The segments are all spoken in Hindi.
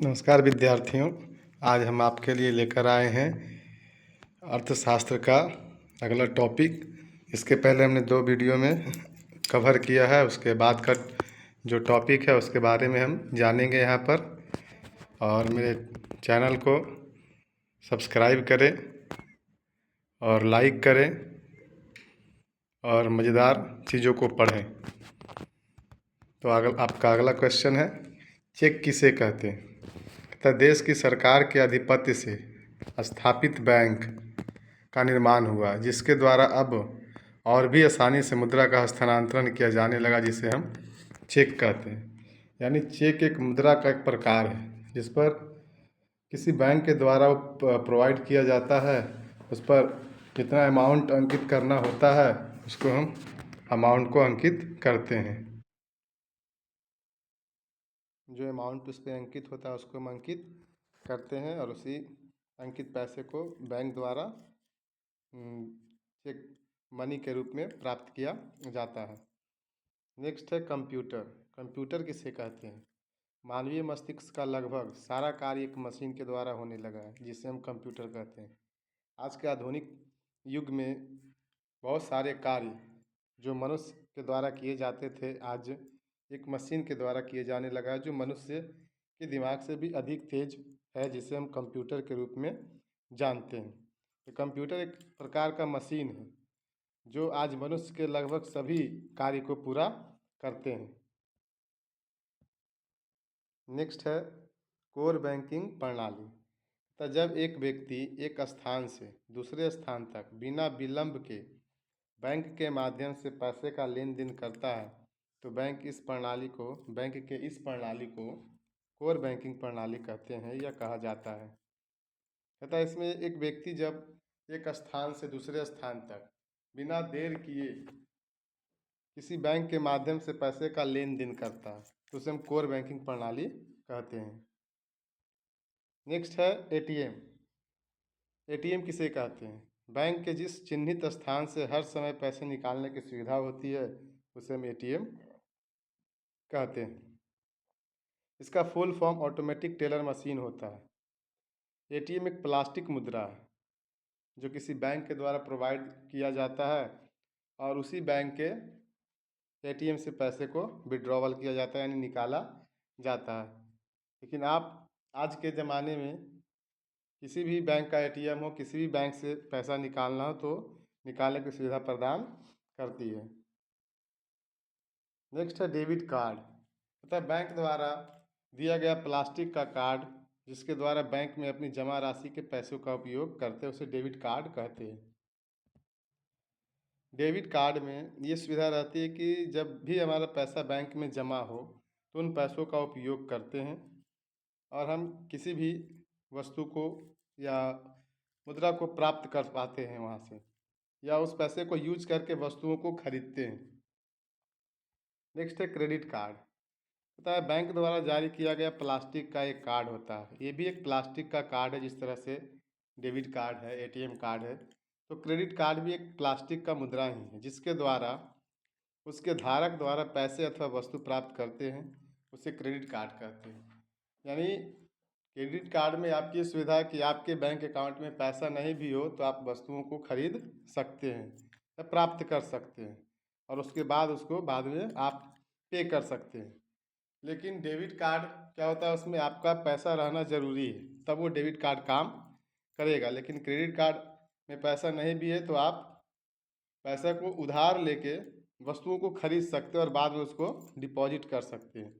नमस्कार विद्यार्थियों। आज हम आपके लिए लेकर आए हैं अर्थशास्त्र का अगला टॉपिक। इसके पहले हमने 2 वीडियो में कवर किया है। उसके बाद का जो टॉपिक है उसके बारे में हम जानेंगे यहाँ पर। और मेरे चैनल को सब्सक्राइब करें और लाइक करें और मज़ेदार चीज़ों को पढ़ें। तो आपका अगला क्वेश्चन है, चेक किसे कहते हैं? तथा देश की सरकार के आधिपत्य से स्थापित बैंक का निर्माण हुआ, जिसके द्वारा अब और भी आसानी से मुद्रा का हस्तांतरण किया जाने लगा, जिसे हम चेक कहते हैं। यानी चेक एक मुद्रा का एक प्रकार है जिस पर किसी बैंक के द्वारा प्रोवाइड किया जाता है। उस पर कितना अमाउंट अंकित करना होता है, उसको हम अमाउंट को अंकित करते हैं। जो अमाउंट उस पर अंकित होता है उसको हम अंकित करते हैं और उसी अंकित पैसे को बैंक द्वारा चेक मनी के रूप में प्राप्त किया जाता है। नेक्स्ट है कंप्यूटर। कंप्यूटर किसे कहते हैं? मानवीय मस्तिष्क का लगभग सारा कार्य एक मशीन के द्वारा होने लगा है, जिसे हम कंप्यूटर कहते हैं। आज के आधुनिक युग में बहुत सारे कार्य जो मनुष्य के द्वारा किए जाते थे, आज एक मशीन के द्वारा किए जाने लगा है, जो मनुष्य के दिमाग से भी अधिक तेज है, जिसे हम कंप्यूटर के रूप में जानते हैं। तो कंप्यूटर एक प्रकार का मशीन है जो आज मनुष्य के लगभग सभी कार्य को पूरा करते हैं। नेक्स्ट है कोर बैंकिंग प्रणाली। तो जब एक व्यक्ति एक स्थान से दूसरे स्थान तक बिना विलंब के बैंक के माध्यम से पैसे का लेन देन करता है, तो बैंक के इस प्रणाली को कोर बैंकिंग प्रणाली कहते हैं या कहा जाता है। तथा इसमें एक व्यक्ति जब एक स्थान से दूसरे स्थान तक बिना देर किए किसी बैंक के माध्यम से पैसे का लेन देन करता है, तो उसे हम कोर बैंकिंग प्रणाली कहते हैं। नेक्स्ट है एटीएम। एटीएम किसे कहते हैं? बैंक के जिस चिन्हित स्थान से हर समय पैसे निकालने की सुविधा होती है, उसे हम एटीएम कहते हैं। इसका full form automatic teller machine होता है। एटीएम एक प्लास्टिक मुद्रा है जो किसी बैंक के द्वारा प्रोवाइड किया जाता है और उसी बैंक के एटीएम से पैसे को विड्रॉवल किया जाता है, यानी निकाला जाता है। लेकिन आप आज के ज़माने में किसी भी बैंक का एटीएम हो, किसी भी बैंक से पैसा निकालना हो तो निकालने की सुविधा प्रदान करती है। नेक्स्ट है डेबिट कार्ड। मतलब बैंक द्वारा दिया गया प्लास्टिक का कार्ड जिसके द्वारा बैंक में अपनी जमा राशि के पैसों का उपयोग करते हैं, उसे डेबिट कार्ड कहते हैं। डेबिट कार्ड में ये सुविधा रहती है कि जब भी हमारा पैसा बैंक में जमा हो तो उन पैसों का उपयोग करते हैं और हम किसी भी वस्तु को या मुद्रा को प्राप्त कर पाते हैं वहाँ से, या उस पैसे को यूज करके वस्तुओं को खरीदते हैं। नेक्स्ट है क्रेडिट कार्ड। पता है बैंक द्वारा जारी किया गया प्लास्टिक का एक कार्ड होता है। ये भी एक प्लास्टिक का कार्ड है, जिस तरह से डेबिट कार्ड है, एटीएम कार्ड है। तो क्रेडिट कार्ड भी एक प्लास्टिक का मुद्रा ही है जिसके द्वारा उसके धारक द्वारा पैसे अथवा वस्तु प्राप्त करते हैं, उसे क्रेडिट कार्ड कहते हैं। यानी क्रेडिट कार्ड में आपकी सुविधा है कि आपके बैंक अकाउंट में पैसा नहीं भी हो तो आप वस्तुओं को खरीद सकते हैं या प्राप्त कर सकते हैं और उसके बाद उसको बाद में आप पे कर सकते हैं। लेकिन डेबिट कार्ड क्या होता है, उसमें आपका पैसा रहना ज़रूरी है, तब वो डेबिट कार्ड काम करेगा। लेकिन क्रेडिट कार्ड में पैसा नहीं भी है तो आप पैसा को उधार लेके वस्तुओं को खरीद सकते हैं और बाद में उसको डिपॉजिट कर सकते हैं।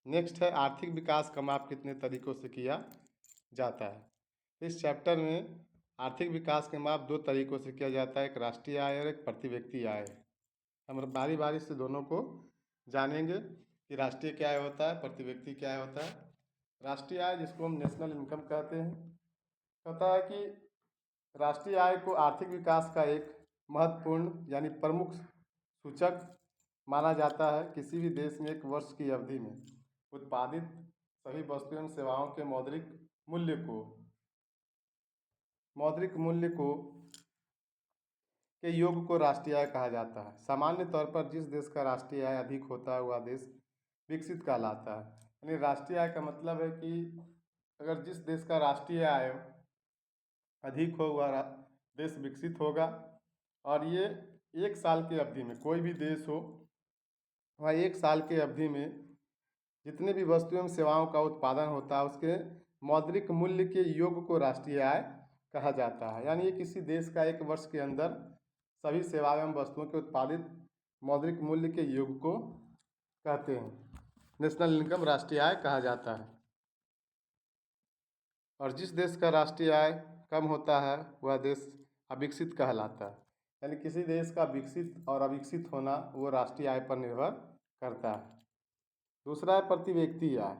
नेक्स्ट है आर्थिक विकास का माप कितने तरीकों से किया जाता है। इस चैप्टर में आर्थिक विकास के माप 2 तरीकों से किया जाता है, एक राष्ट्रीय आय और एक प्रति व्यक्ति आय। हम बारी बारी से दोनों को जानेंगे कि राष्ट्रीय क्या आय होता है, प्रति व्यक्ति क्या आय होता है। राष्ट्रीय आय, जिसको हम नेशनल इनकम कहते हैं, कहता है कि राष्ट्रीय आय को आर्थिक विकास का एक महत्वपूर्ण यानी प्रमुख सूचक माना जाता है। किसी भी देश में एक वर्ष की अवधि में उत्पादित सभी वस्तुओं एवं सेवाओं के मौद्रिक मूल्य को के योग को राष्ट्रीय आय कहा जाता है। सामान्य तौर पर जिस देश का राष्ट्रीय आय अधिक होता है वह देश विकसित कहलाता है। यानी राष्ट्रीय आय का मतलब है कि अगर जिस देश का राष्ट्रीय आय अधिक हो वह देश विकसित होगा। और ये एक साल की अवधि में, कोई भी देश हो वह एक साल की अवधि में जितने भी वस्तुएं एवं सेवाओं का उत्पादन होता है उसके मौद्रिक मूल्य के योग को राष्ट्रीय आय कहा जाता है। यानी ये किसी देश का एक वर्ष के अंदर सभी सेवाओं एवं वस्तुओं के उत्पादित मौद्रिक मूल्य के योग को कहते हैं। नेशनल इनकम राष्ट्रीय आय कहा जाता है। और जिस देश का राष्ट्रीय आय कम होता है वह देश अविकसित कहलाता है। यानी किसी देश का विकसित और अविकसित होना वो राष्ट्रीय आय पर निर्भर करता है। दूसरा है प्रति व्यक्ति आय,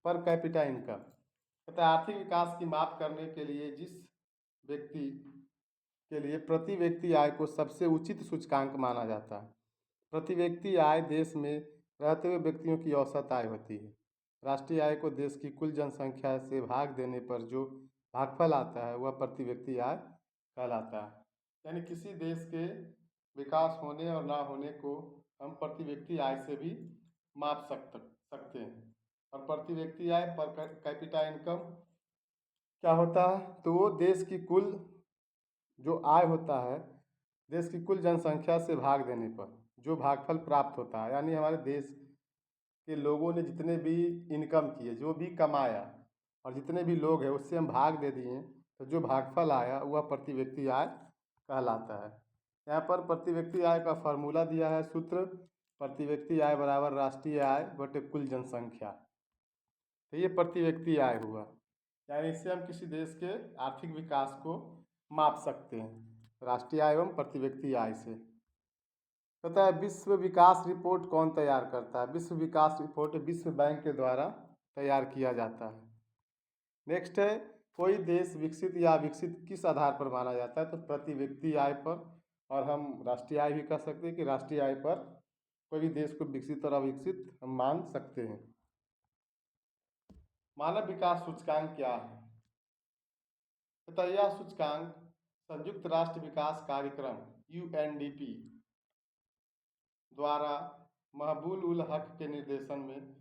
पर कैपिटा इनकम। तथा आर्थिक विकास की माप करने के लिए जिस व्यक्ति के लिए प्रति व्यक्ति आय को सबसे उचित सूचकांक माना जाता है। प्रति व्यक्ति आय देश में रहते हुए व्यक्तियों की औसत आय होती है। राष्ट्रीय आय को देश की कुल जनसंख्या से भाग देने पर जो भागफल आता है वह प्रति व्यक्ति आय कहलाता है। यानी किसी देश के विकास होने और ना होने को हम प्रति व्यक्ति आय से भी माप सकते हैं। और प्रति व्यक्ति आय पर कैपिटा इनकम क्या होता है, तो वो देश की कुल जो आय होता है देश की कुल जनसंख्या से भाग देने पर जो भागफल प्राप्त होता है। यानी हमारे देश के लोगों ने जितने भी इनकम किए, जो भी कमाया और जितने भी लोग हैं उससे हम भाग दे दिए तो जो भागफल आया वह प्रति व्यक्ति आय कहलाता है। यहाँ पर प्रति व्यक्ति आय का फार्मूला दिया है, सूत्र प्रति व्यक्ति आय बराबर राष्ट्रीय आय बटे कुल जनसंख्या। तो ये प्रति व्यक्ति आय हुआ। यानी इससे हम किसी देश के आर्थिक विकास को माप सकते हैं राष्ट्रीय आय एवं प्रति व्यक्ति आय से। पता है विश्व विकास रिपोर्ट कौन तैयार करता है? विश्व विकास रिपोर्ट विश्व बैंक के द्वारा तैयार किया जाता है। नेक्स्ट है कोई देश विकसित या विकसित किस आधार पर माना जाता है? तो प्रति व्यक्ति आय पर। और हम राष्ट्रीय आय भी कह सकते हैं कि राष्ट्रीय आय पर कोई भी देश को विकसित और अविकसित हम मान सकते हैं। मानव विकास सूचकांक क्या है? तथा यह सूचकांक संयुक्त राष्ट्र विकास कार्यक्रम UNDP द्वारा महबूब उल हक के निर्देशन में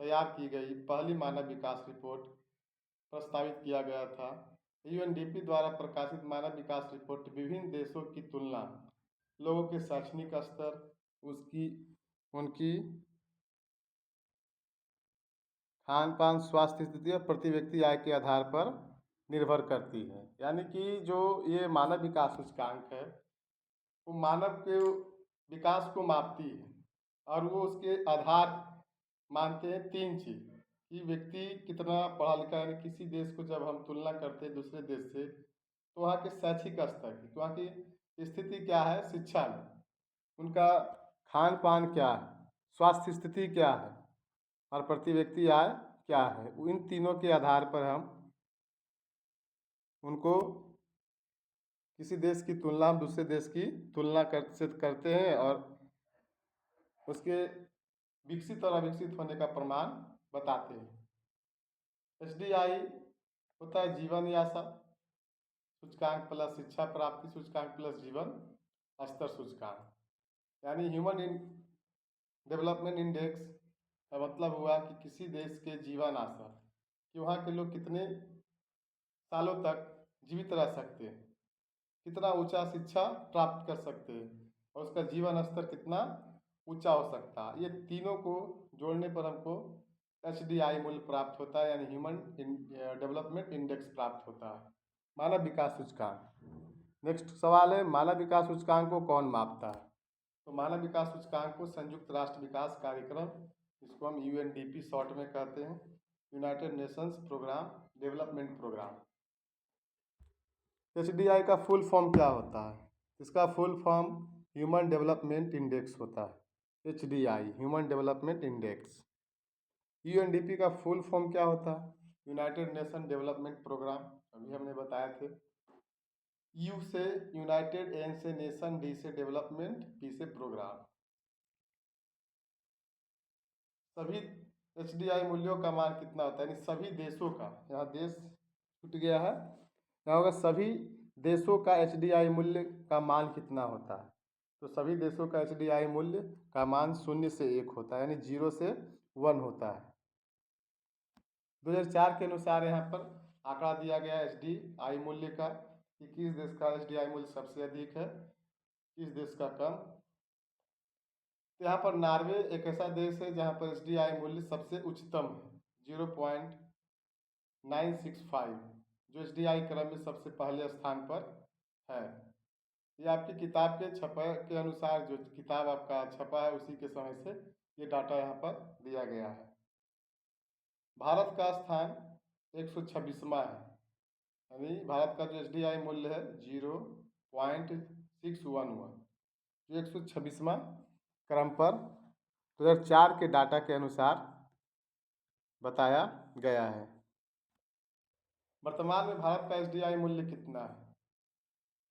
तैयार की गई पहली मानव विकास रिपोर्ट प्रस्तावित किया गया था। UNDP द्वारा प्रकाशित मानव विकास रिपोर्ट विभिन्न देशों की तुलना, लोगों के शैक्षणिक स्तर, उनकी खान पान, स्वास्थ्य स्थिति और प्रति व्यक्ति आय के आधार पर निर्भर करती है। यानी कि जो ये मानव विकास सूचकांक है वो मानव के विकास को मापती है और वो उसके आधार मानते हैं तीन चीज़ कि व्यक्ति कितना पढ़ा लिखा है। यानी किसी देश को जब हम तुलना करते हैं दूसरे देश से तो वहाँ के शैक्षिक स्तर की, वहाँ की स्थिति क्या है शिक्षा में, उनका खान पान क्या है, स्वास्थ्य स्थिति क्या है और प्रति व्यक्ति आय क्या है, इन तीनों के आधार पर हम उनको किसी देश की तुलना हम दूसरे देश की तुलना करते हैं और उसके विकसित और अविकसित होने का प्रमाण बताते हैं। HDI होता है जीवन यासा सूचकांक प्लस शिक्षा प्राप्ति सूचकांक प्लस जीवन स्तर सूचकांक। यानी ह्यूमन डेवलपमेंट इंडेक्स का मतलब हुआ कि किसी देश के जीवन आशा कि वहाँ के लोग कितने सालों तक जीवित रह सकते हैं, कितना ऊंचा शिक्षा प्राप्त कर सकते हैं और उसका जीवन स्तर कितना ऊंचा हो सकता है। ये तीनों को जोड़ने पर हमको HDI मूल्य प्राप्त होता है यानी ह्यूमन डेवलपमेंट इंडेक्स प्राप्त होता है, मानव विकास सूचकांक। नेक्स्ट सवाल है मानव विकास सूचकांक को कौन मापता है? तो मानव विकास सूचकांक को संयुक्त राष्ट्र विकास कार्यक्रम, इसको हम UNDP शॉर्ट में कहते हैं, united nations programme development programme. HDI का फुल फॉर्म क्या होता है? इसका full form human development index होता है। HDI human development index. UNDP का फुल फॉर्म क्या होता है? यूनाइटेड नेशन डेवलपमेंट प्रोग्राम, अभी हमने बताए थे। U से यूनाइटेड, N से नेशन, D से डेवलपमेंट, P से प्रोग्राम। सभी HDI मूल्यों का मान कितना होता है? यानी सभी देशों का, यहाँ देश छूट गया है, यहाँ होगा सभी देशों का HDI मूल्य का मान कितना होता है? तो सभी देशों का HDI मूल्य का मान 0 से 1 होता है, यानी 0 से 1 होता है। 2004 के अनुसार यहाँ पर आंकड़ा दिया गया है HDI मूल्य का कि किस देश का HDI मूल्य सबसे अधिक है, किस देश का कम। तो यहाँ पर नॉर्वे एक ऐसा देश है जहाँ पर HDI मूल्य सबसे उच्चतम है, 0.965, जो HDI क्रम में सबसे पहले स्थान पर है। ये आपकी किताब के छपा के अनुसार, जो किताब आपका छपा है उसी के समय से ये डाटा यहाँ पर दिया गया है। भारत का स्थान 126वां है, यानी भारत का जो HDI मूल्य है 0.611, जो 126वां क्रम पर 2004 के डाटा के अनुसार बताया गया है। वर्तमान में भारत का HDI मूल्य कितना है?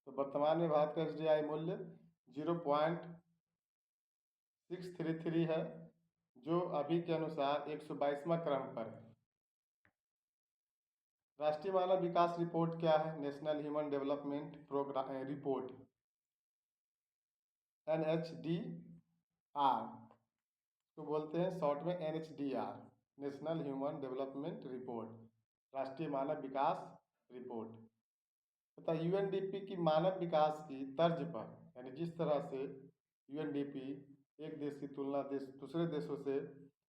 तो वर्तमान में भारत का HDI मूल्य 0.633 है, जो अभी के अनुसार 122वां क्रम पर है। राष्ट्रीय मानव विकास रिपोर्ट क्या है? National human development programme report, NHDR को बोलते हैं शॉर्ट में, NHDR, national human development report, राष्ट्रीय मानव विकास रिपोर्ट तथा UNDP की मानव विकास की तर्ज पर, यानी जिस तरह से UNDP एक देश की तुलना दूसरे देशों से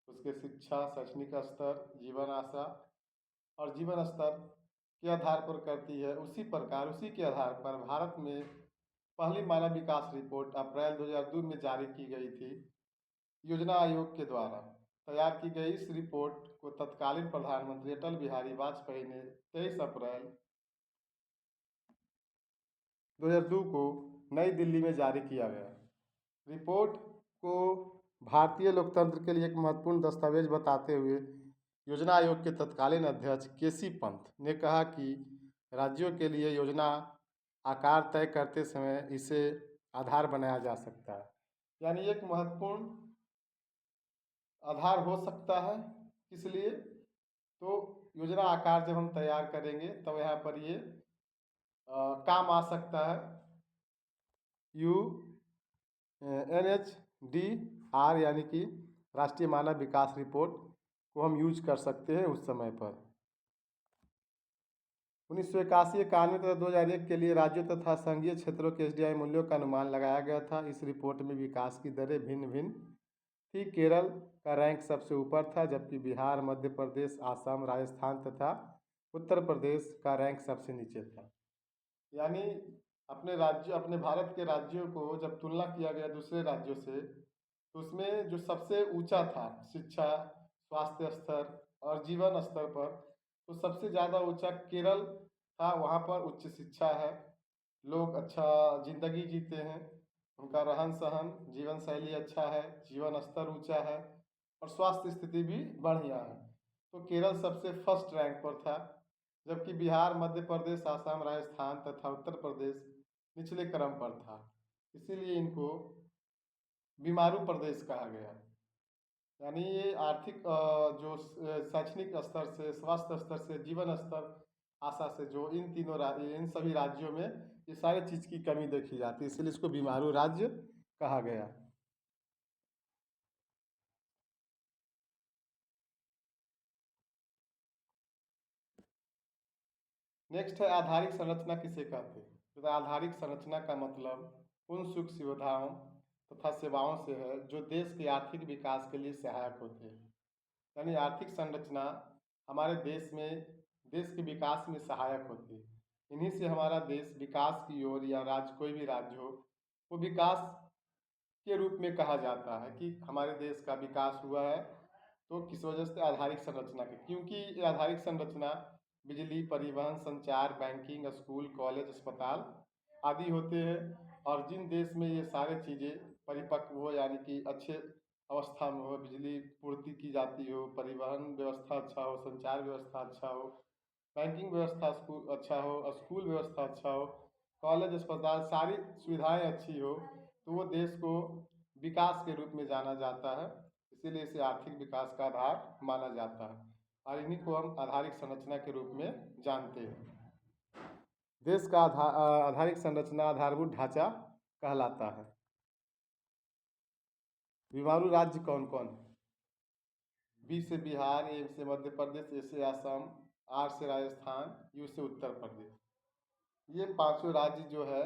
उसके शिक्षा, शैक्षणिक स्तर, जीवन आशा और जीवन स्तर के आधार पर करती है, उसी प्रकार उसी के आधार पर भारत में पहली मानव विकास रिपोर्ट अप्रैल 2002 में जारी की गई थी। योजना आयोग के द्वारा तैयार की गई इस रिपोर्ट को तत्कालीन प्रधानमंत्री अटल बिहारी वाजपेयी ने 23 अप्रैल 2002 को नई दिल्ली में जारी किया गया। रिपोर्ट को भारतीय लोकतंत्र के लिए एक महत्वपूर्ण दस्तावेज बताते हुए योजना आयोग के तत्कालीन अध्यक्ष KC पंत ने कहा कि राज्यों के लिए योजना आकार तय करते समय इसे आधार बनाया जा सकता है, यानी एक महत्वपूर्ण आधार हो सकता है। किस लिए? तो योजना आकार जब हम तैयार करेंगे तब तो यहाँ पर ये काम आ सकता है। NHDR यानी कि राष्ट्रीय मानव विकास रिपोर्ट को हम यूज कर सकते हैं उस समय पर। 1981, 91 तथा 2001 के लिए राज्यों तथा संघीय क्षेत्रों के HDI मूल्यों का अनुमान लगाया गया था। इस रिपोर्ट में विकास की दरें भिन्न भिन्न थी। केरल का रैंक सबसे ऊपर था, जबकि बिहार, मध्य प्रदेश, असम, राजस्थान तथा उत्तर प्रदेश का रैंक सबसे नीचे था। यानी अपने भारत के राज्यों को जब तुलना किया गया दूसरे राज्यों से, तो उसमें जो सबसे ऊंचा था शिक्षा, स्वास्थ्य स्तर और जीवन स्तर पर, तो सबसे ज़्यादा ऊंचा केरल था। वहाँ पर उच्च शिक्षा है, लोग अच्छा जिंदगी जीते हैं, उनका रहन सहन, जीवन शैली अच्छा है, जीवन स्तर ऊंचा है और स्वास्थ्य स्थिति भी बढ़िया है। तो केरल सबसे फर्स्ट रैंक पर था, जबकि बिहार, मध्य प्रदेश, असम, राजस्थान तथा उत्तर प्रदेश निचले क्रम पर था। इसीलिए इनको बीमारू प्रदेश कहा गया। यानी ये आर्थिक जो शैक्षणिक स्तर से, स्वास्थ्य स्तर से, जीवन स्तर आशा से, जो इन सभी राज्यों में ये सारी चीज़ की कमी देखी जाती है, इसलिए इसको बीमारू राज्य कहा गया। नेक्स्ट है आधारिक संरचना किसे कहते हैं? तो आधारिक संरचना का मतलब उन सुख सुविधाओं तथा सेवाओं से है जो देश के आर्थिक विकास के लिए सहायक होते हैं। यानी आर्थिक संरचना हमारे देश के विकास में सहायक होती है। इन्हीं से हमारा देश विकास की ओर, या राज्य कोई भी राज्य हो, वो विकास के रूप में कहा जाता है कि हमारे देश का विकास हुआ है। तो किस वजह से? आधारिक संरचना के, क्योंकि आधारिक संरचना बिजली, परिवहन, संचार, बैंकिंग, स्कूल, कॉलेज, अस्पताल आदि होते हैं। और जिन देश में ये सारे चीज़ें परिपक्व हो, यानी कि अच्छे अवस्था में हो, बिजली पूर्ति की जाती हो, परिवहन व्यवस्था अच्छा हो, संचार व्यवस्था अच्छा हो, बैंकिंग व्यवस्था अच्छा हो, स्कूल व्यवस्था अच्छा हो, कॉलेज, अस्पताल, सारी सुविधाएं अच्छी हो, तो वो देश को विकास के रूप में जाना जाता है। इसीलिए इसे आर्थिक विकास का आधार माना जाता है और इन्हीं को हम आधारिक संरचना के रूप में जानते हैं। देश का आधारिक संरचना आधारभूत ढांचा कहलाता है। बीमारू राज्य कौन कौन है? बी से बिहार, ए से मध्य प्रदेश, ए से असम, आर से राजस्थान, यू से उत्तर प्रदेश। ये पांचों राज्य जो है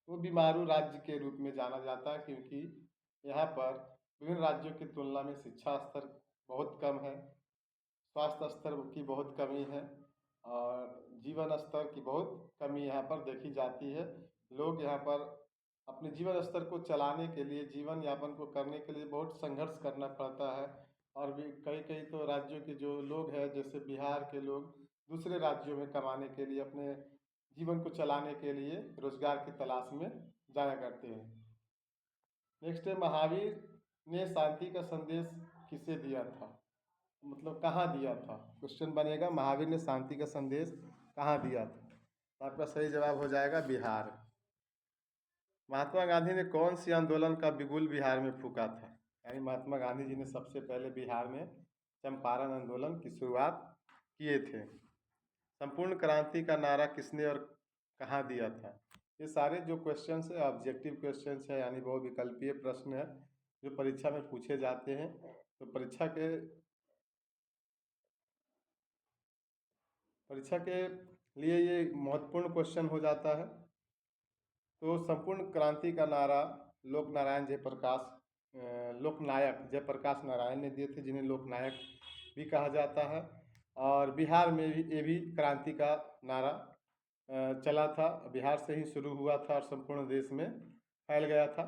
वो बीमारू राज्य के रूप में जाना जाता है, क्योंकि यहाँ पर विभिन्न राज्यों की तुलना में शिक्षा स्तर बहुत कम है, स्वास्थ्य स्तर की बहुत कमी है और जीवन स्तर की बहुत कमी यहाँ पर देखी जाती है। लोग यहाँ पर अपने जीवन स्तर को चलाने के लिए, जीवन यापन को करने के लिए बहुत संघर्ष करना पड़ता है। और भी कई कई तो राज्यों के जो लोग हैं, जैसे बिहार के लोग दूसरे राज्यों में कमाने के लिए, अपने जीवन को चलाने के लिए रोजगार की तलाश में जाया करते हैं। नेक्स्ट है, महावीर ने शांति का संदेश किसे दिया था? मतलब कहाँ दिया था? क्वेश्चन बनेगा महावीर ने शांति का संदेश कहाँ दिया था? तो आपका सही जवाब हो जाएगा बिहार। महात्मा गांधी ने कौन सी आंदोलन का बिगुल बिहार में फूंका था? यानी महात्मा गांधी जी ने सबसे पहले बिहार में चंपारण आंदोलन की शुरुआत किए थे। संपूर्ण क्रांति का नारा किसने और कहाँ दिया था? ये सारे जो क्वेश्चंस है ऑब्जेक्टिव क्वेश्चंस है, यानी बहुविकल्पीय प्रश्न है जो परीक्षा में पूछे जाते हैं। तो परीक्षा के लिए ये महत्वपूर्ण क्वेश्चन हो जाता है। तो संपूर्ण क्रांति का नारा लोकनायक जयप्रकाश नारायण ने दिए थे, जिन्हें लोकनायक भी कहा जाता है। और बिहार में भी ये भी क्रांति का नारा चला था, बिहार से ही शुरू हुआ था और संपूर्ण देश में फैल गया था।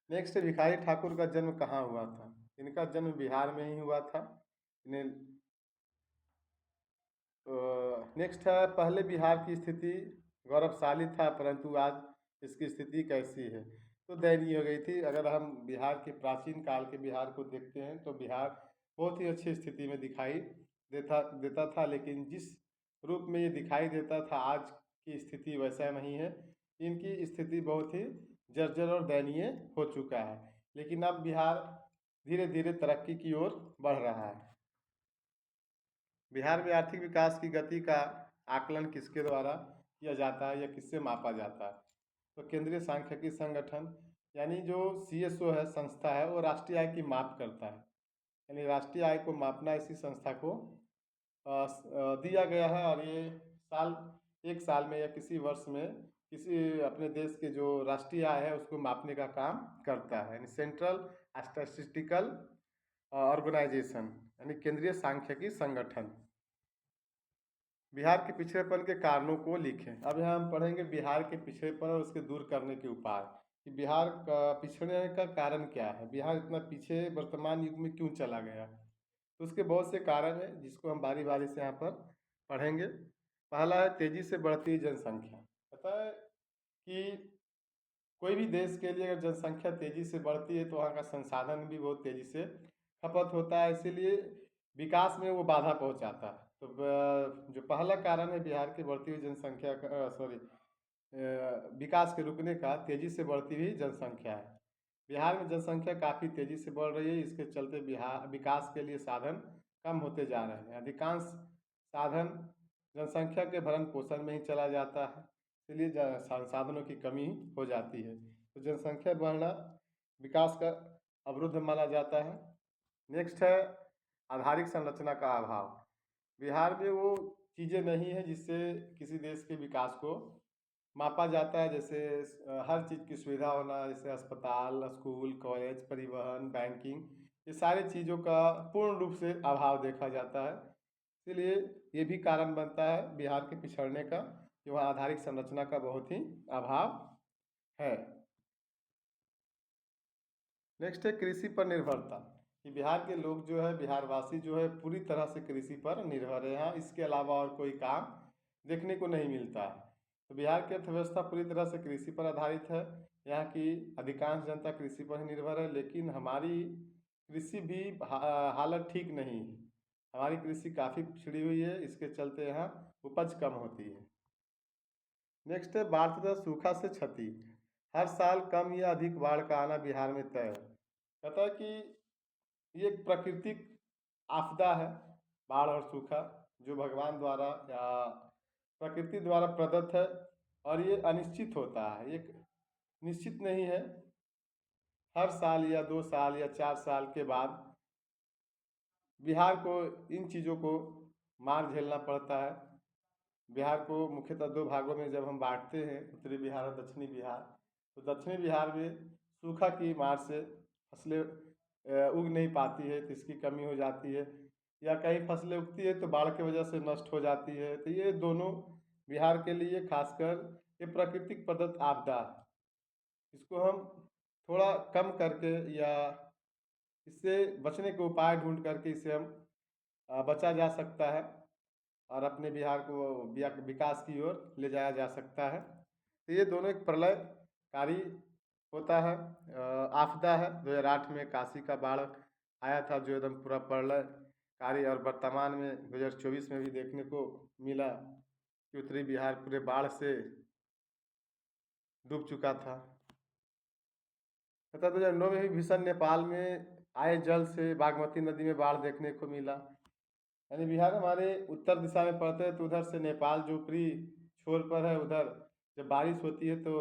नेक्स्ट, भिखारी ठाकुर का जन्म कहाँ हुआ था? इनका जन्म बिहार में ही हुआ था। इन्हें नेक्स्ट है, पहले बिहार की स्थिति गौरवशाली था, परंतु आज इसकी स्थिति कैसी है? तो दयनीय हो गई थी। अगर हम बिहार के प्राचीन काल के बिहार को देखते हैं तो बिहार बहुत ही अच्छी स्थिति में दिखाई देता था, लेकिन जिस रूप में ये दिखाई देता था आज की स्थिति वैसा नहीं है। इनकी स्थिति बहुत ही जर्जर और दयनीय हो चुका है, लेकिन अब बिहार धीरे धीरे तरक्की की ओर बढ़ रहा है। बिहार में आर्थिक विकास की गति का आकलन किसके द्वारा किया जाता है या किससे मापा जाता है? तो केंद्रीय सांख्यिकी संगठन, यानी जो CSO है संस्था है, वो राष्ट्रीय आय की माप करता है। यानी राष्ट्रीय आय को मापना इसी संस्था को दिया गया है, और ये एक साल में या किसी वर्ष में किसी अपने देश के जो राष्ट्रीय आय है उसको मापने का काम करता है। यानी सेंट्रल स्टैटिस्टिकल ऑर्गेनाइजेशन, यानी केंद्रीय सांख्यिकी संगठन। बिहार के पिछड़ेपन के कारणों को लिखें। अब यहाँ हम पढ़ेंगे बिहार के पिछड़ेपन और उसके दूर करने के उपाय, कि बिहार का पिछड़ने का कारण क्या है, बिहार इतना पीछे वर्तमान युग में क्यों चला गया। तो उसके बहुत से कारण हैं जिसको हम बारी बारी से यहाँ पर पढ़ेंगे। पहला है तेजी से बढ़ती जनसंख्या। पता है कि कोई भी देश के लिए अगर जनसंख्या तेजी से बढ़ती है तो वहाँ का संसाधन भी बहुत तेजी से खपत होता है, इसीलिए विकास में वो बाधा पहुँचाता है। तो जो पहला कारण है बिहार की बढ़ती हुई जनसंख्या का विकास के रुकने का, तेजी से बढ़ती हुई जनसंख्या है। बिहार में जनसंख्या काफ़ी तेजी से बढ़ रही है, इसके चलते बिहार विकास के लिए साधन कम होते जा रहे हैं। अधिकांश साधन जनसंख्या के भरण पोषण में ही चला जाता है, इसलिए संसाधनों की कमी हो जाती है। तो जनसंख्या बढ़ना विकास का अवरुद्ध माना जाता है। नेक्स्ट है आधारिक संरचना का अभाव। बिहार में वो चीज़ें नहीं है जिससे किसी देश के विकास को मापा जाता है, जैसे हर चीज़ की सुविधा होना, जैसे अस्पताल, स्कूल, कॉलेज, परिवहन, बैंकिंग, ये सारी चीज़ों का पूर्ण रूप से अभाव देखा जाता है। इसलिए ये भी कारण बनता है बिहार के पिछड़ने का, कि वहाँ आधारिक संरचना का बहुत ही अभाव है। नेक्स्ट है कृषि पर निर्भरता, कि बिहार के लोग जो है, बिहारवासी जो है, पूरी तरह से कृषि पर निर्भर है। यहाँ इसके अलावा और कोई काम देखने को नहीं मिलता है। तो बिहार की अर्थव्यवस्था पूरी तरह से कृषि पर आधारित है। यहाँ की अधिकांश जनता कृषि पर ही निर्भर है, लेकिन हमारी कृषि भी हालत ठीक नहीं है। हमारी कृषि काफ़ी पिछड़ी हुई है, इसके चलते यहाँ उपज कम होती है। नेक्स्ट है बाढ़ तथा सूखा से क्षति। हर साल कम या अधिक बाढ़ का आना बिहार में तय है। कहता है कि ये एक प्राकृतिक आपदा है, बाढ़ और सूखा, जो भगवान द्वारा या प्रकृति द्वारा प्रदत्त है, और ये अनिश्चित होता है, एक निश्चित नहीं है। हर साल या 2 साल या 4 साल के बाद बिहार को इन चीज़ों को मार झेलना पड़ता है। बिहार को मुख्यतः दो भागों में जब हम बांटते हैं, उत्तरी बिहार और दक्षिणी बिहार, तो दक्षिणी बिहार में सूखा की मार से फसलें उग नहीं पाती है, तो इसकी कमी हो जाती है, या कहीं फसलें उगती है तो बाढ़ की वजह से नष्ट हो जाती है। तो ये दोनों बिहार के लिए खासकर ये प्राकृतिक प्रदत्त आपदा है। इसको हम थोड़ा कम करके या इससे बचने के उपाय ढूंढ करके इसे हम बचा जा सकता है और अपने बिहार को विकास की ओर ले जाया जा सकता है। तो ये दोनों एक प्रलयकारी होता है, आपदा है। 2008 में काशी का बाढ़ आया था जो एकदम पूरा प्रलयकारी, और वर्तमान में 2024 में भी देखने को मिला कि उत्तरी बिहार पूरे बाढ़ से डूब चुका था। तथा 2009 में भी भीषण नेपाल में आए जल से बागमती नदी में बाढ़ देखने को मिला। यानी बिहार हमारे उत्तर दिशा में पड़ता है, तो उधर से नेपाल जो ऊपरी छोर पर है, उधर जब बारिश होती है तो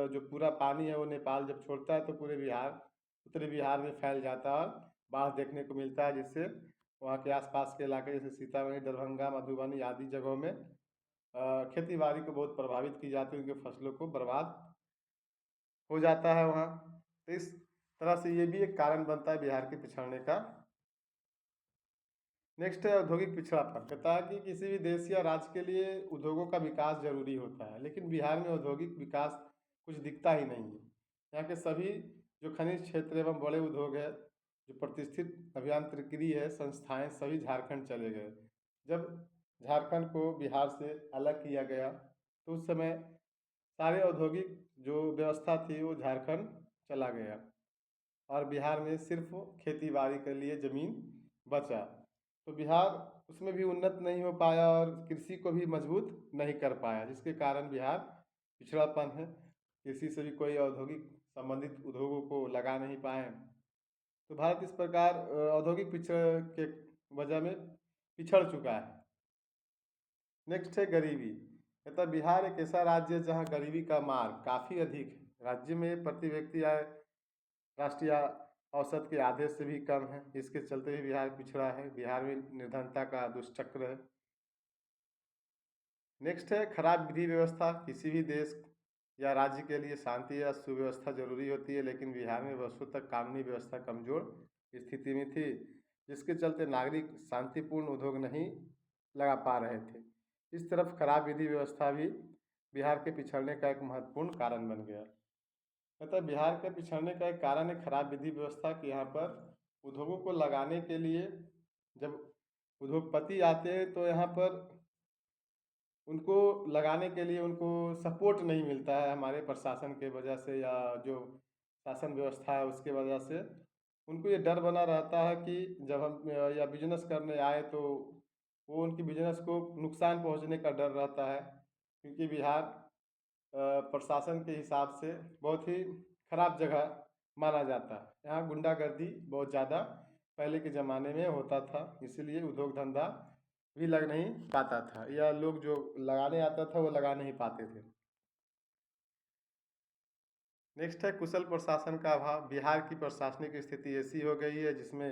जो पूरा पानी है वो नेपाल जब छोड़ता है तो पूरे बिहार, उत्तरी बिहार में फैल जाता है और बाढ़ देखने को मिलता है, जिससे वहाँ के आसपास के इलाके जैसे सीतामढ़ी, दरभंगा, मधुबनी आदि जगहों में खेती बाड़ी को बहुत प्रभावित की जाती है, उनके फसलों को बर्बाद हो जाता है वहाँ। तो इस तरह से ये भी एक कारण बनता है बिहार के पिछड़ने का। नेक्स्ट है औद्योगिक पिछड़ापन। कहता है कि किसी भी देश या राज्य के लिए उद्योगों का विकास जरूरी होता है, लेकिन बिहार में औद्योगिक विकास कुछ दिखता ही नहीं है। यहाँ के सभी जो खनिज क्षेत्र एवं बड़े उद्योग है, जो प्रतिष्ठित अभियांत्रिकी है संस्थाएं, सभी झारखंड चले गए। जब झारखंड को बिहार से अलग किया गया तो उस समय सारे औद्योगिक जो व्यवस्था थी वो झारखंड चला गया और बिहार में सिर्फ खेती बाड़ी के लिए ज़मीन बचा। तो बिहार उसमें भी उन्नत नहीं हो पाया और कृषि को भी मजबूत नहीं कर पाया, जिसके कारण बिहार पिछड़ापन है। कृषि से भी कोई औद्योगिक संबंधित उद्योगों को लगा नहीं पाए। तो भारत इस प्रकार औद्योगिक पिछड़ के वजह में पिछड़ चुका है। नेक्स्ट है गरीबी। कहता बिहार एक ऐसा राज्य है जहाँ गरीबी का मार काफ़ी अधिक है। राज्य में प्रति व्यक्ति आय राष्ट्रीय औसत के आधे से भी कम है। इसके चलते भी बिहार पिछड़ा है। बिहार में निर्धनता का दुष्चक्र है। नेक्स्ट है खराब विधि व्यवस्था। किसी भी देश या राज्य के लिए शांति या सुव्यवस्था जरूरी होती है, लेकिन बिहार में वर्षों तक कानूनी व्यवस्था कमजोर स्थिति में थी, जिसके चलते नागरिक शांतिपूर्ण उद्योग नहीं लगा पा रहे थे। इस तरफ खराब विधि व्यवस्था भी बिहार के पिछड़ने का एक महत्वपूर्ण कारण बन गया। मतलब बिहार के पिछड़ने का एक कारण है खराब विधि व्यवस्था कि यहाँ पर उद्योगों को लगाने के लिए जब उद्योगपति आते हैं तो यहाँ पर उनको लगाने के लिए उनको सपोर्ट नहीं मिलता है हमारे प्रशासन के वजह से, या जो शासन व्यवस्था है उसके वजह से उनको ये डर बना रहता है कि जब हम या बिजनेस करने आए तो वो उनकी बिजनेस को नुकसान पहुंचने का डर रहता है, क्योंकि बिहार प्रशासन के हिसाब से बहुत ही खराब जगह माना जाता है। यहाँ गुंडागर्दी बहुत ज़्यादा पहले के ज़माने में होता था, इसीलिए उद्योग धंधा भी लग नहीं पाता था, या लोग जो लगाने आता था वो लगा नहीं पाते थे। नेक्स्ट है कुशल प्रशासन का अभाव। बिहार की प्रशासनिक स्थिति ऐसी हो गई है जिसमें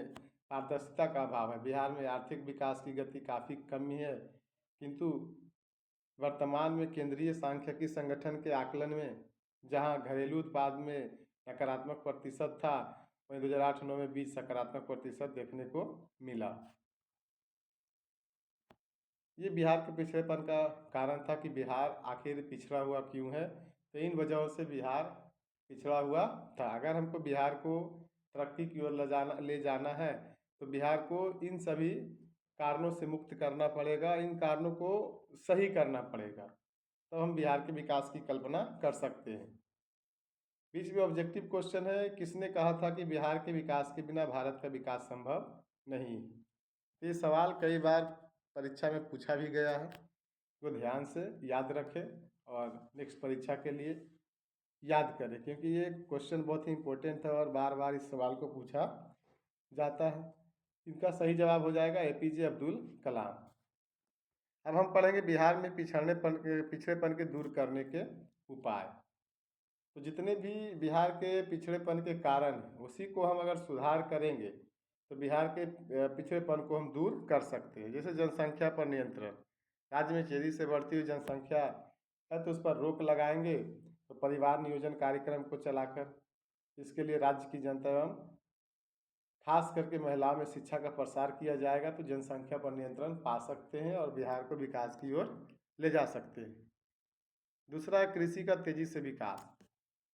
पारदर्शिता का अभाव है। बिहार में आर्थिक विकास की गति काफ़ी कम है, किंतु वर्तमान में केंद्रीय सांख्यिकी संगठन के आकलन में जहां घरेलू उत्पाद में नकारात्मक प्रतिशत था, वहीं 2008-09 में 20 सकारात्मक प्रतिशत देखने को मिला। ये बिहार के पिछड़ेपन का कारण था कि बिहार आखिर पिछड़ा हुआ क्यों है। तो इन वजहों से बिहार पिछड़ा हुआ था। अगर हमको बिहार को तरक्की की ओर ले जाना है तो बिहार को इन सभी कारणों से मुक्त करना पड़ेगा, इन कारणों को सही करना पड़ेगा, तो हम बिहार के विकास की कल्पना कर सकते हैं। बीच में ऑब्जेक्टिव क्वेश्चन है, किसने कहा था कि बिहार के विकास के बिना भारत का विकास संभव नहीं। ये सवाल कई बार परीक्षा में पूछा भी गया है, तो ध्यान से याद रखें और नेक्स्ट परीक्षा के लिए याद करें, क्योंकि ये क्वेश्चन बहुत ही इंपॉर्टेंट है और बार बार इस सवाल को पूछा जाता है। इनका सही जवाब हो जाएगा APJ अब्दुल कलाम। अब हम पढ़ेंगे बिहार में पिछड़ेपन के दूर करने के उपाय। तो जितने भी बिहार के पिछड़ेपन के कारण हैं उसी को हम अगर सुधार करेंगे तो बिहार के पिछड़ेपन को हम दूर कर सकते हैं। जैसे जनसंख्या पर नियंत्रण, राज्य में तेजी से बढ़ती हुई जनसंख्या है तो उस पर रोक लगाएंगे, तो परिवार नियोजन कार्यक्रम को चलाकर इसके लिए राज्य की जनता एवं खास करके महिलाओं में शिक्षा का प्रसार किया जाएगा तो जनसंख्या पर नियंत्रण पा सकते हैं और बिहार को विकास की ओर ले जा सकते हैं। दूसरा है कृषि का तेजी से विकास।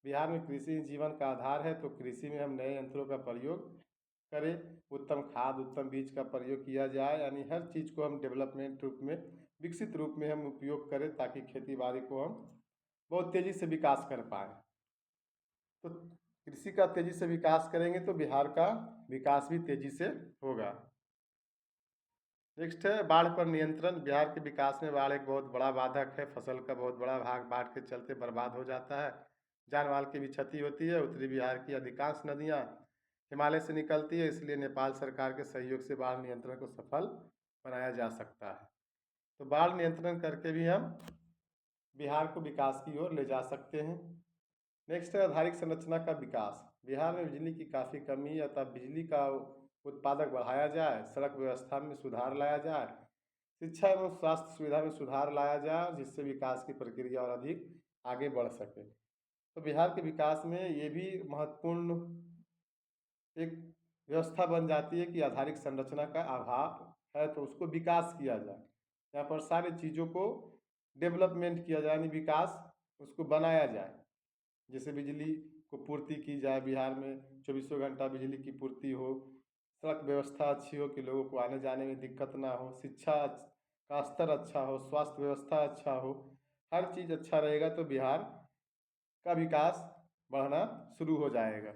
बिहार में कृषि ही जीवन का आधार है तो कृषि में हम नए यंत्रों का प्रयोग करें, उत्तम खाद उत्तम बीज का प्रयोग किया जाए, यानी हर चीज़ को हम डेवलपमेंट रूप में विकसित रूप में हम उपयोग करें ताकि खेती बाड़ी को हम बहुत तेज़ी से विकास कर पाएँ। तो कृषि का तेज़ी से विकास करेंगे तो बिहार का विकास भी तेज़ी से होगा। नेक्स्ट है बाढ़ पर नियंत्रण। बिहार के विकास में बाढ़ एक बहुत बड़ा बाधक है। फसल का बहुत बड़ा भाग बाढ़ के चलते बर्बाद हो जाता है, जान माल की भी क्षति होती है। उत्तरी बिहार की अधिकांश नदियाँ हिमालय से निकलती है, इसलिए नेपाल सरकार के सहयोग से बाढ़ नियंत्रण को सफल बनाया जा सकता है। तो बाढ़ नियंत्रण करके भी हम बिहार को विकास की ओर ले जा सकते हैं। नेक्स्ट है आधारिक संरचना का विकास। बिहार में बिजली की काफ़ी कमी है, अतः बिजली का उत्पादक बढ़ाया जाए, सड़क व्यवस्था में सुधार लाया जाए, शिक्षा एवं स्वास्थ्य सुविधा में सुधार लाया जाए, जिससे विकास की प्रक्रिया और अधिक आगे बढ़ सके। तो बिहार के विकास में ये भी महत्वपूर्ण एक व्यवस्था बन जाती है कि आधारिक संरचना का अभाव है तो उसको विकास किया जाए। यहाँ पर सारी चीज़ों को डेवलपमेंट किया जाए, यानी विकास उसको बनाया जाए। जैसे बिजली को पूर्ति की जाए, बिहार में 24 घंटा बिजली की पूर्ति हो, सड़क व्यवस्था अच्छी हो कि लोगों को आने जाने में दिक्कत ना हो, शिक्षा का स्तर अच्छा हो, स्वास्थ्य व्यवस्था अच्छा हो, हर चीज़ अच्छा रहेगा तो बिहार का विकास बढ़ना शुरू हो जाएगा।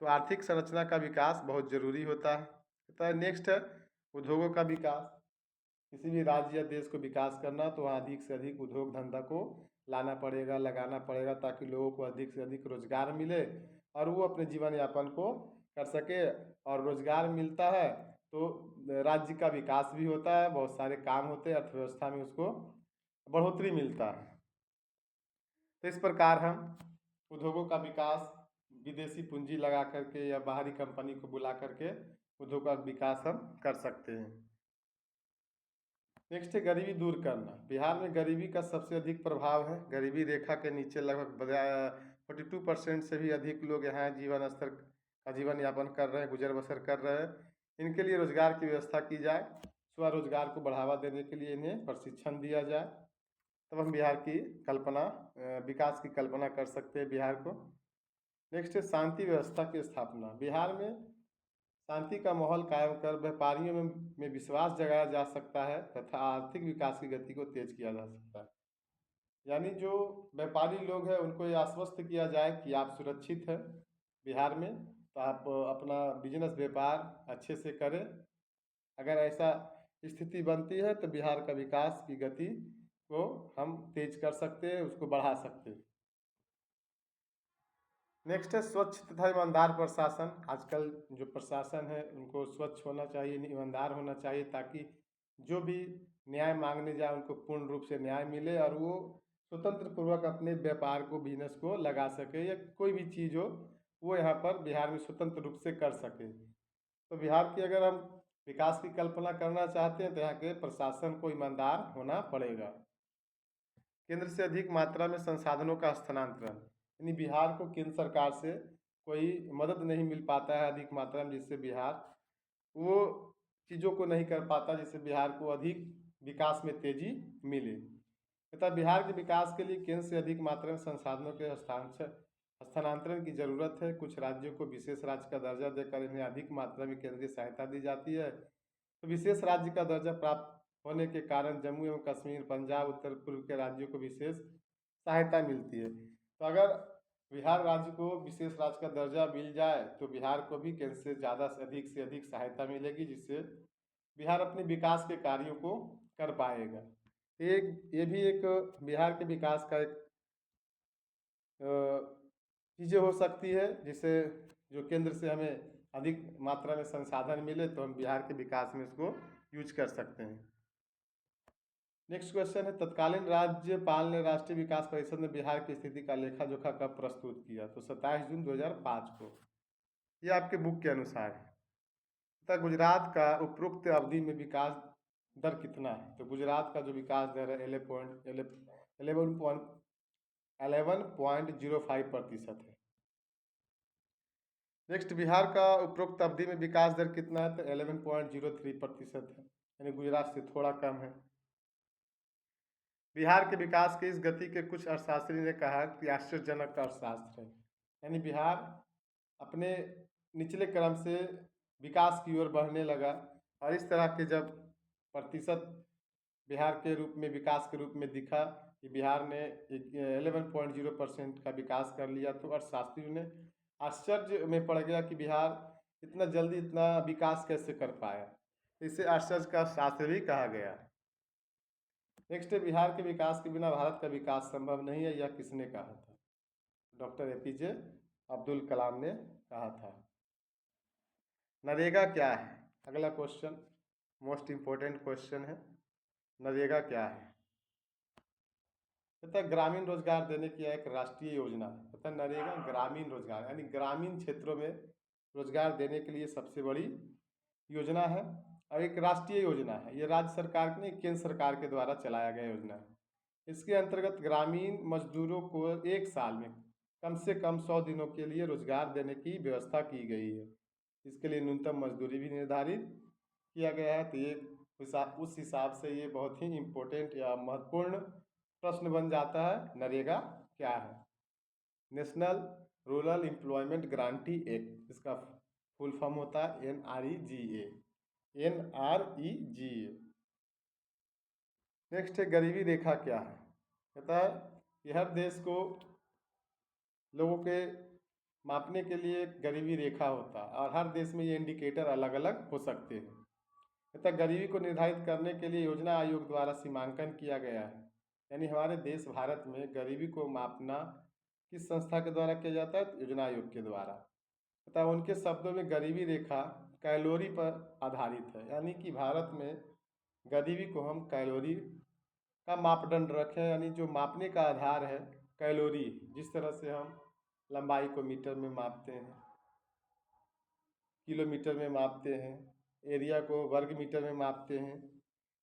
तो आर्थिक संरचना का विकास बहुत ज़रूरी होता है। नेक्स्ट है उद्योगों का विकास। किसी भी राज्य या देश को विकास करना तो वहाँ अधिक से अधिक उद्योग धंधा को लाना पड़ेगा, लगाना पड़ेगा ताकि लोगों को अधिक से अधिक रोजगार मिले और वो अपने जीवन यापन को कर सके। और रोजगार मिलता है तो राज्य का विकास भी होता है, बहुत सारे काम होते हैं, अर्थव्यवस्था में उसको बढ़ोतरी मिलता है। तो इस प्रकार हम उद्योगों का विकास विदेशी पूंजी लगा करके या बाहरी कंपनी को बुला करके उद्योग का विकास हम कर सकते हैं। नेक्स्ट है गरीबी दूर करना। बिहार में गरीबी का सबसे अधिक प्रभाव है। गरीबी रेखा के नीचे लगभग 42% से भी अधिक लोग यहाँ जीवन स्तर का जीवन यापन कर रहे हैं, गुजर बसर कर रहे हैं। इनके लिए रोजगार की व्यवस्था की जाए, स्वरोजगार को बढ़ावा देने के लिए इन्हें प्रशिक्षण दिया जाए, तब हम बिहार की कल्पना विकास की कल्पना कर सकते हैं बिहार को। नेक्स्ट है शांति व्यवस्था की स्थापना। बिहार में शांति का माहौल कायम कर व्यापारियों में विश्वास जगाया जा सकता है तथा आर्थिक विकास की गति को तेज किया जा सकता है। यानी जो व्यापारी लोग हैं उनको ये आश्वस्त किया जाए कि आप सुरक्षित हैं बिहार में, तो आप अपना बिजनेस व्यापार अच्छे से करें। अगर ऐसा स्थिति बनती है तो बिहार का विकास की गति को हम तेज कर सकते हैं, उसको बढ़ा सकते हैं। नेक्स्ट है स्वच्छ तथा ईमानदार प्रशासन। आजकल जो प्रशासन है उनको स्वच्छ होना चाहिए, ईमानदार होना चाहिए ताकि जो भी न्याय मांगने जाए उनको पूर्ण रूप से न्याय मिले और वो स्वतंत्र पूर्वक अपने व्यापार को बिजनेस को लगा सके या कोई भी चीज़ हो वो यहाँ पर बिहार में स्वतंत्र रूप से कर सके। तो बिहार की अगर हम विकास की कल्पना करना चाहते हैं तो यहाँ के प्रशासन को ईमानदार होना पड़ेगा। केंद्र से अधिक मात्रा में संसाधनों का हस्तांतरण, यानी बिहार को केंद्र सरकार से कोई मदद नहीं मिल पाता है अधिक मात्रा में, जिससे बिहार वो चीज़ों को नहीं कर पाता जिससे बिहार को अधिक विकास में तेजी मिले। तथा बिहार के विकास के लिए केंद्र से अधिक मात्रा में संसाधनों के हस्तांतरण की जरूरत है। कुछ राज्यों को विशेष राज्य का दर्जा देकर इन्हें अधिक मात्रा में केंद्रीय सहायता दी जाती है। तो विशेष राज्य का दर्जा प्राप्त होने के कारण जम्मू एवं कश्मीर, पंजाब, उत्तर पूर्व के राज्यों को विशेष सहायता मिलती है। तो अगर बिहार राज्य को विशेष राज्य का दर्जा मिल जाए तो बिहार को भी केंद्र से ज़्यादा से अधिक सहायता मिलेगी, जिससे बिहार अपने विकास के कार्यों को कर पाएगा। ये भी एक बिहार के विकास का एक चीज़ें हो सकती है जिससे जो केंद्र से हमें अधिक मात्रा में संसाधन मिले तो हम बिहार के विकास में इसको यूज कर सकते हैं। नेक्स्ट क्वेश्चन है, तत्कालीन राज्यपाल ने राष्ट्रीय विकास परिषद में बिहार की स्थिति का लेखा जोखा कब प्रस्तुत किया? तो 27 जून 2005 को। ये आपके बुक के अनुसार है। तथा गुजरात का उपरोक्त अवधि में विकास दर कितना है? तो गुजरात का जो विकास दर है 11.05% है। नेक्स्ट, बिहार का उपरोक्त अवधि में विकास दर कितना है? तो 11.03% है, यानी गुजरात से थोड़ा कम है। बिहार के विकास की इस गति के कुछ अर्थशास्त्री ने कहा कि आश्चर्यजनक अर्थशास्त्र है, यानी बिहार अपने निचले क्रम से विकास की ओर बढ़ने लगा और इस तरह के जब प्रतिशत बिहार के रूप में विकास के रूप में दिखा कि बिहार ने 11.0% का विकास कर लिया, तो अर्थशास्त्रियों ने आश्चर्य में पड़ गया कि बिहार इतना जल्दी इतना विकास कैसे कर पाया। इसे आश्चर्य का शास्त्र भी कहा गया। नेक्स्ट है, बिहार के विकास के बिना भारत का विकास संभव नहीं है, यह किसने कहा था? डॉक्टर एपीजे अब्दुल कलाम ने कहा था। नरेगा क्या है? अगला क्वेश्चन मोस्ट इंपोर्टेंट क्वेश्चन है, नरेगा क्या है? तथा ग्रामीण रोजगार देने की एक राष्ट्रीय योजना है। तथा नरेगा ग्रामीण रोजगार यानी ग्रामीण क्षेत्रों में रोजगार देने के लिए सबसे बड़ी योजना है और एक राष्ट्रीय योजना है। ये राज्य सरकार की नहीं, केंद्र सरकार के द्वारा चलाया गया योजना है। इसके अंतर्गत ग्रामीण मजदूरों को एक साल में कम से कम 100 दिनों के लिए रोजगार देने की व्यवस्था की गई है। इसके लिए न्यूनतम मजदूरी भी निर्धारित किया गया है। तो ये उस हिसाब से ये बहुत ही इम्पोर्टेंट या महत्वपूर्ण प्रश्न बन जाता है। नरेगा क्या है? National rural employment guarantee act, इसका फुल फॉर्म होता है NREGA। नेक्स्ट है, गरीबी रेखा क्या है? कहता है कि हर देश को लोगों के मापने के लिए एक गरीबी रेखा होता है और हर देश में ये इंडिकेटर अलग अलग हो सकते हैं। कहता है गरीबी को निर्धारित करने के लिए योजना आयोग द्वारा सीमांकन किया गया है। यानी हमारे देश भारत में गरीबी को मापना किस संस्था के द्वारा किया जाता है? योजना आयोग के द्वारा। तथा उनके शब्दों में गरीबी रेखा कैलोरी पर आधारित है, यानी कि भारत में गरीबी को हम कैलोरी का मापदंड रखें, यानी जो मापने का आधार है कैलोरी। जिस तरह से हम लंबाई को मीटर में मापते हैं, किलोमीटर में मापते हैं, एरिया को वर्ग मीटर में मापते हैं,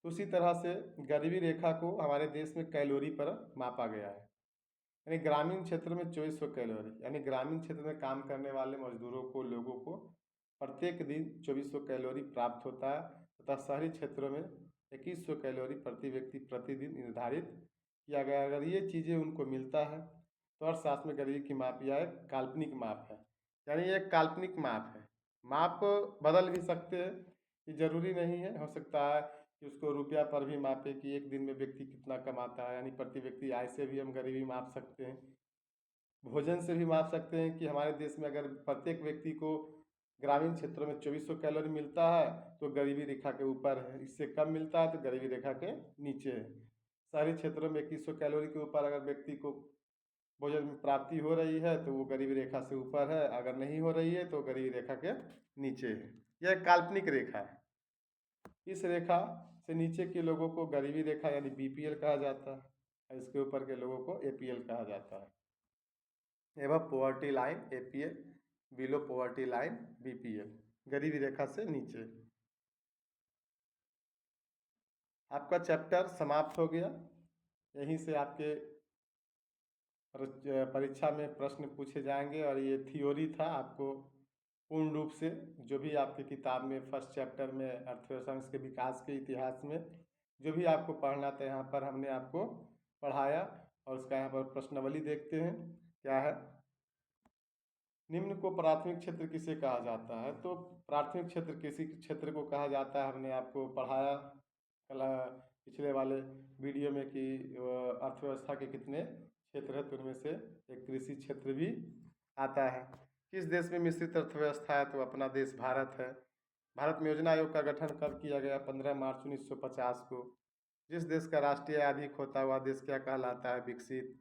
उसी तरह से गरीबी रेखा को हमारे देश में कैलोरी पर मापा गया है। यानी ग्रामीण क्षेत्र में 2400 कैलोरी, यानी ग्रामीण क्षेत्र में काम करने वाले मजदूरों को, लोगों को प्रत्येक दिन 2400 कैलोरी प्राप्त होता है। तथा शहरी क्षेत्रों में 2100 कैलोरी प्रति व्यक्ति प्रतिदिन निर्धारित किया गया। अगर ये चीज़ें उनको मिलता है तो अर्थशास्त्र में गरीबी की माप या एक काल्पनिक माप है, यानी ये एक काल्पनिक माप है। माप बदल भी सकते हैं, ये जरूरी नहीं है। हो सकता है कि उसको रुपया पर भी मापे कि एक दिन में व्यक्ति कितना कमाता है, यानी प्रति व्यक्ति आय से भी हम गरीबी माप सकते हैं। भोजन से भी माप सकते हैं कि हमारे देश में अगर प्रत्येक व्यक्ति को ग्रामीण क्षेत्रों में 2400 कैलोरी मिलता है तो गरीबी रेखा के ऊपर है, इससे कम मिलता है तो गरीबी रेखा के नीचे है। शहरी क्षेत्रों में 2100 कैलोरी के ऊपर अगर व्यक्ति को भोजन में प्राप्ति हो रही है तो वो गरीबी रेखा से ऊपर है, अगर नहीं हो रही है तो गरीबी रेखा के नीचे है। यह एक काल्पनिक रेखा है। इस रेखा से नीचे के लोगों को गरीबी रेखा यानी BPL कहा जाता है और इसके ऊपर के लोगों को APL कहा जाता है। एवं poverty line APL, below poverty line BPL, गरीबी रेखा से नीचे। आपका चैप्टर समाप्त हो गया। यहीं से आपके परीक्षा में प्रश्न पूछे जाएंगे और ये थ्योरी था। आपको पूर्ण रूप से जो भी आपकी किताब में फर्स्ट चैप्टर में अर्थव्यवस्था के विकास के इतिहास में जो भी आपको पढ़ना था, यहाँ पर हमने आपको पढ़ाया। और उसका यहाँ पर प्रश्नावली देखते हैं क्या है। निम्न को प्राथमिक क्षेत्र किसे कहा जाता है? तो प्राथमिक क्षेत्र किसी क्षेत्र को कहा जाता है। हमने आपको पढ़ाया कल पिछले वाले वीडियो में कि अर्थव्यवस्था के कितने क्षेत्र है, तो उनमें से एक कृषि क्षेत्र भी आता है। किस देश में मिश्रित अर्थव्यवस्था है? तो अपना देश भारत है। भारत में योजना आयोग का गठन कब किया गया? 15 मार्च 1950 को। जिस देश का राष्ट्रीय आय अधिक होता है वह देश क्या कहलाता है? विकसित।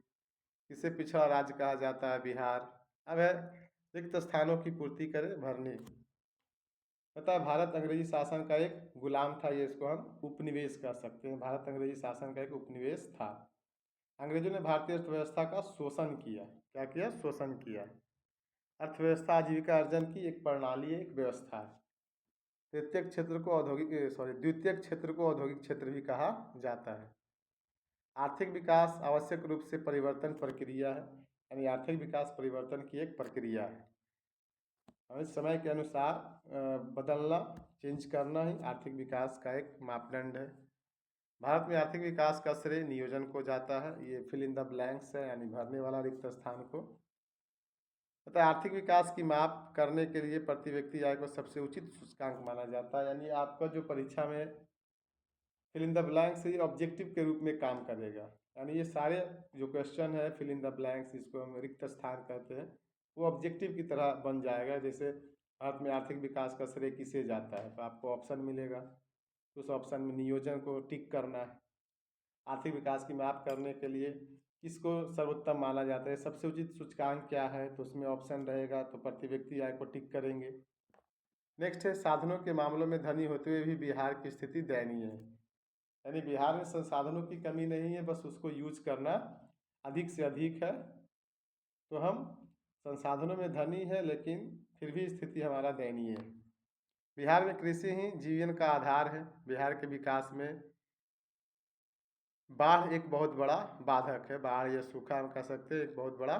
किसे पिछड़ा राज्य कहा जाता है? बिहार। अब है रिक्त स्थानों की पूर्ति करें, भरने। पता है भारत अंग्रेजी शासन का एक गुलाम था, ये इसको हम उपनिवेश कह सकते हैं। भारत अंग्रेजी शासन का एक उपनिवेश था। अंग्रेजों ने भारतीय अर्थव्यवस्था का शोषण किया। क्या किया? शोषण किया। अर्थव्यवस्था आजीविका अर्जन की एक प्रणाली है, एक व्यवस्था है। द्वितीयक क्षेत्र को औद्योगिक क्षेत्र भी कहा जाता है। आर्थिक विकास आवश्यक रूप से परिवर्तन प्रक्रिया है, यानी आर्थिक विकास परिवर्तन की एक प्रक्रिया है। हमें समय के अनुसार बदलना, चेंज करना ही आर्थिक विकास का एक मापदंड है। भारत में आर्थिक विकास का श्रेय नियोजन को जाता है। ये फिल इन द ब्लैंक्स है, यानी भरने वाला रिक्त स्थान को। अतः आर्थिक विकास की माप करने के लिए प्रति व्यक्ति आय को सबसे उचित सूचकांक माना जाता है। यानी आपका जो परीक्षा में फिल इन द ब्लैंक्स ये ऑब्जेक्टिव के रूप में काम करेगा। यानी ये सारे जो क्वेश्चन है फिल इन द ब्लैंक्स, इसको हम रिक्त स्थान कहते हैं, वो ऑब्जेक्टिव की तरह बन जाएगा। जैसे भारत में आर्थिक विकास का श्रेय किसे जाता है, तो आपको ऑप्शन मिलेगा, उस ऑप्शन में नियोजन को टिक करना है। आर्थिक विकास की माप करने के लिए किसको सर्वोत्तम माना जाता है, सबसे उचित सूचकांक क्या है, तो उसमें ऑप्शन रहेगा, तो प्रति व्यक्ति आय को टिक करेंगे। नेक्स्ट है साधनों के मामलों में धनी होते हुए भी बिहार की स्थिति दयनीय है। यानी बिहार में संसाधनों की कमी नहीं है, बस उसको यूज करना अधिक से अधिक है। तो हम संसाधनों में धनी है, लेकिन फिर भी स्थिति हमारा दयनीय है। बिहार में कृषि ही जीवन का आधार है। बिहार के विकास में बाढ़ एक बहुत बड़ा बाधक है। बाढ़ या सूखा हम कह सकते हैं, एक बहुत बड़ा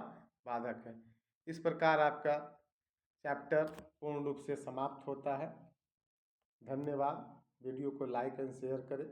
बाधक है। इस प्रकार आपका चैप्टर पूर्ण रूप से समाप्त होता है। धन्यवाद। वीडियो को लाइक एंड शेयर करें।